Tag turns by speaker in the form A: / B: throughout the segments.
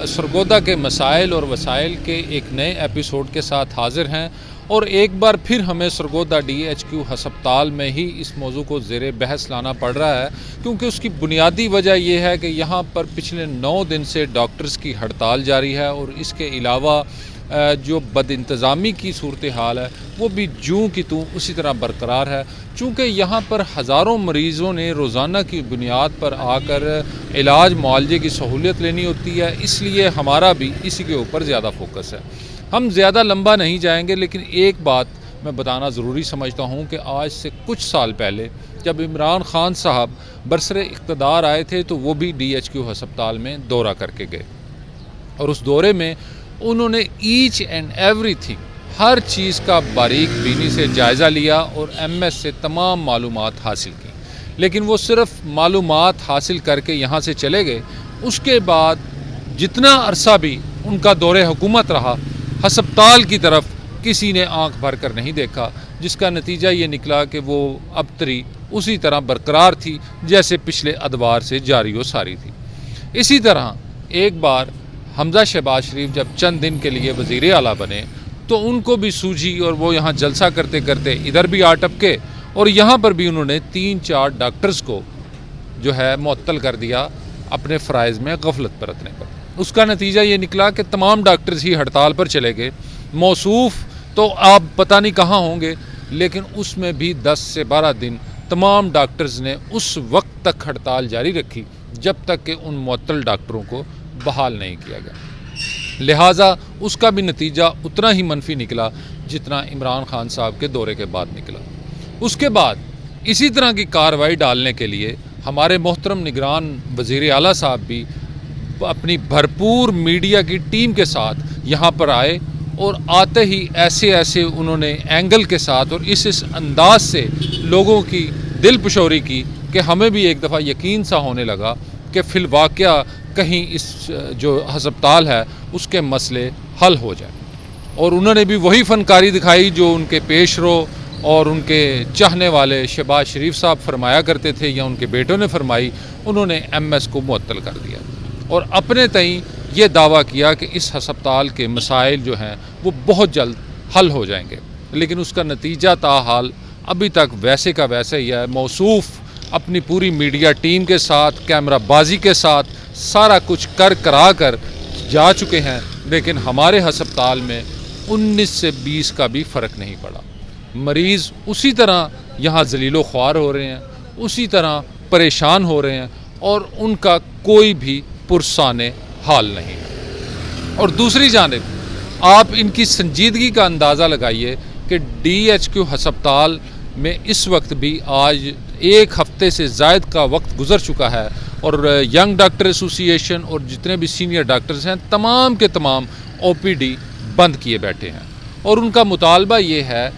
A: سرگودا کے مسائل اور وسائل کے ایک نئے ایپیسوڈ کے ساتھ حاضر ہیں اور ایک بار پھر ہمیں سرگودا DHQ ہسپتال میں ہی اس موضوع کو زیر بحث لانا پڑ رہا ہے، کیونکہ اس کی بنیادی وجہ یہ ہے کہ یہاں پر پچھلے 9 دن سے ڈاکٹرز کی ہڑتال جاری ہے اور اس کے علاوہ جو بد انتظامی کی صورتحال ہے وہ بھی جوں کی توں اسی طرح برقرار ہے۔ چونکہ یہاں پر ہزاروں مریضوں نے روزانہ کی بنیاد پر آ کر علاج معالجے کی سہولت لینی ہوتی ہے، اس لیے ہمارا بھی اسی کے اوپر زیادہ فوکس ہے۔ ہم زیادہ لمبا نہیں جائیں گے، لیکن ایک بات میں بتانا ضروری سمجھتا ہوں کہ آج سے کچھ سال پہلے جب عمران خان صاحب برسر اقتدار آئے تھے تو وہ بھی DHQ ہسپتال میں دورہ کر کے گئے، اور اس دورے میں انہوں نے ایچ اینڈ ایوری تھنگ، ہر چیز کا باریک بینی سے جائزہ لیا اور MS سے تمام معلومات حاصل کی۔ لیکن وہ صرف معلومات حاصل کر کے یہاں سے چلے گئے، اس کے بعد جتنا عرصہ بھی ان کا دور حکومت رہا، ہسپتال کی طرف کسی نے آنکھ بھر کر نہیں دیکھا، جس کا نتیجہ یہ نکلا کہ وہ ابتری اسی طرح برقرار تھی جیسے پچھلے ادوار سے جاری و ساری تھی۔ اسی طرح ایک بار حمزہ شہباز شریف جب چند دن کے لیے وزیر اعلیٰ بنے تو ان کو بھی سوجھی اور وہ یہاں جلسہ کرتے کرتے ادھر بھی آ ٹپکے، اور یہاں پر بھی انہوں نے 3-4 ڈاکٹرز کو جو ہے معطل کر دیا اپنے فرائض میں غفلت برتنے پر۔ اس کا نتیجہ یہ نکلا کہ تمام ڈاکٹرز ہی ہڑتال پر چلے گئے۔ موصوف تو آپ پتہ نہیں کہاں ہوں گے، لیکن اس میں بھی 10 سے 12 دن تمام ڈاکٹرز نے اس وقت تک ہڑتال جاری رکھی جب تک کہ ان معطل ڈاکٹروں کو بحال نہیں کیا گیا۔ لہٰذا اس کا بھی نتیجہ اتنا ہی منفی نکلا جتنا عمران خان صاحب کے دورے کے بعد نکلا۔ اس کے بعد اسی طرح کی کارروائی ڈالنے کے لیے ہمارے محترم نگران وزیر اعلیٰ صاحب بھی اپنی بھرپور میڈیا کی ٹیم کے ساتھ یہاں پر آئے، اور آتے ہی ایسے انہوں نے اینگل کے ساتھ اور اس انداز سے لوگوں کی دل پشوری کی کہ ہمیں بھی ایک دفعہ یقین سا ہونے لگا کہ فی الواقعہ کہیں اس جو ہسپتال ہے اس کے مسئلے حل ہو جائیں۔ اور انہوں نے بھی وہی فنکاری دکھائی جو ان کے پیش رو اور ان کے چاہنے والے شہباز شریف صاحب فرمایا کرتے تھے یا ان کے بیٹوں نے فرمائی۔ انہوں نے MS کو معطل کر دیا اور اپنے تئیں یہ دعویٰ کیا کہ اس ہسپتال کے مسائل جو ہیں وہ بہت جلد حل ہو جائیں گے، لیکن اس کا نتیجہ تاحال ابھی تک ویسے کا ویسے ہی ہے۔ موصوف اپنی پوری میڈیا ٹیم کے ساتھ کیمرہ بازی کے ساتھ سارا کچھ کرا کر جا چکے ہیں، لیکن ہمارے ہسپتال میں 19 سے 20 کا بھی فرق نہیں پڑا۔ مریض اسی طرح یہاں ذلیل و خوار ہو رہے ہیں، اسی طرح پریشان ہو رہے ہیں، اور ان کا کوئی بھی پرسان حال نہیں ہے۔ اور دوسری جانب آپ ان کی سنجیدگی کا اندازہ لگائیے کہ DHQ ہسپتال میں اس وقت بھی آج 1 ہفتے سے زائد کا وقت گزر چکا ہے، اور ینگ ڈاکٹر ایسوسی ایشن اور جتنے بھی سینئر ڈاکٹرز ہیں تمام کے تمام OPD بند کیے بیٹھے ہیں، اور ان کا مطالبہ یہ ہے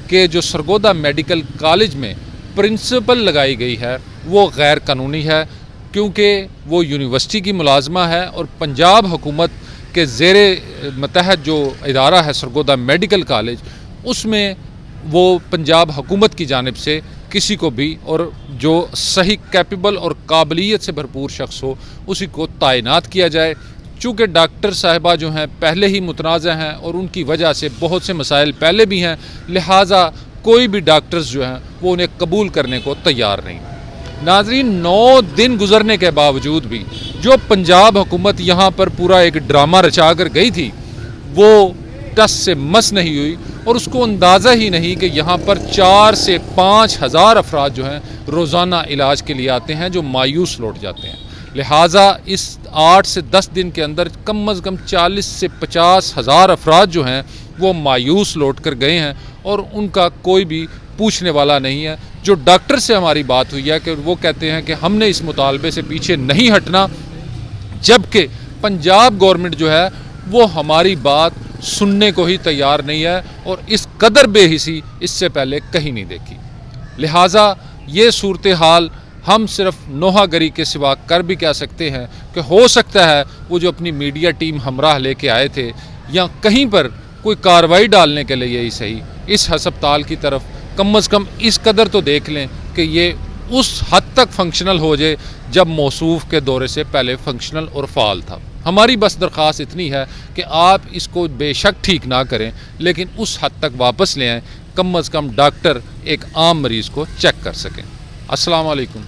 A: کہ جو سرگودا میڈیکل کالج میں پرنسپل لگائی گئی ہے وہ غیر قانونی ہے، کیونکہ وہ یونیورسٹی کی ملازمہ ہے، اور پنجاب حکومت کے زیر متحد جو ادارہ ہے سرگودا میڈیکل کالج، اس میں وہ پنجاب حکومت کی جانب سے کسی کو بھی اور جو صحیح کیپیبل اور قابلیت سے بھرپور شخص ہو اسی کو تعینات کیا جائے۔ چونکہ ڈاکٹر صاحبہ جو ہیں پہلے ہی متنازع ہیں اور ان کی وجہ سے بہت سے مسائل پہلے بھی ہیں، لہٰذا کوئی بھی ڈاکٹرز جو ہیں وہ انہیں قبول کرنے کو تیار نہیں۔ ناظرین، 9 دن گزرنے کے باوجود بھی جو پنجاب حکومت یہاں پر پورا ایک ڈرامہ رچا کر گئی تھی وہ ٹس سے مس نہیں ہوئی، اور اس کو اندازہ ہی نہیں کہ یہاں پر 4 سے 5 ہزار افراد جو ہیں روزانہ علاج کے لیے آتے ہیں جو مایوس لوٹ جاتے ہیں۔ لہٰذا اس 8 سے 10 دن کے اندر کم از کم 40 سے 50 ہزار افراد جو ہیں وہ مایوس لوٹ کر گئے ہیں، اور ان کا کوئی بھی پوچھنے والا نہیں ہے۔ جو ڈاکٹر سے ہماری بات ہوئی ہے کہ وہ کہتے ہیں کہ ہم نے اس مطالبے سے پیچھے نہیں ہٹنا، جبکہ پنجاب گورنمنٹ جو ہے وہ ہماری بات سننے کو ہی تیار نہیں ہے، اور اس قدر بے حسی اس سے پہلے کہیں نہیں دیکھی۔ لہٰذا یہ صورتحال ہم صرف نوحہ گری کے سوا کر بھی کہہ سکتے ہیں کہ ہو سکتا ہے وہ جو اپنی میڈیا ٹیم ہمراہ لے کے آئے تھے یا کہیں پر کوئی کارروائی ڈالنے کے لیے ہی صحیح، اس ہسپتال کی طرف کم از کم اس قدر تو دیکھ لیں کہ یہ اس حد تک فنکشنل ہو جائے جب موصوف کے دورے سے پہلے فنکشنل اور فعال تھا۔ ہماری بس درخواست اتنی ہے کہ آپ اس کو بے شک ٹھیک نہ کریں لیکن اس حد تک واپس لے آئیں کم از کم ڈاکٹر ایک عام مریض کو چیک کر سکیں۔ السلام علیکم۔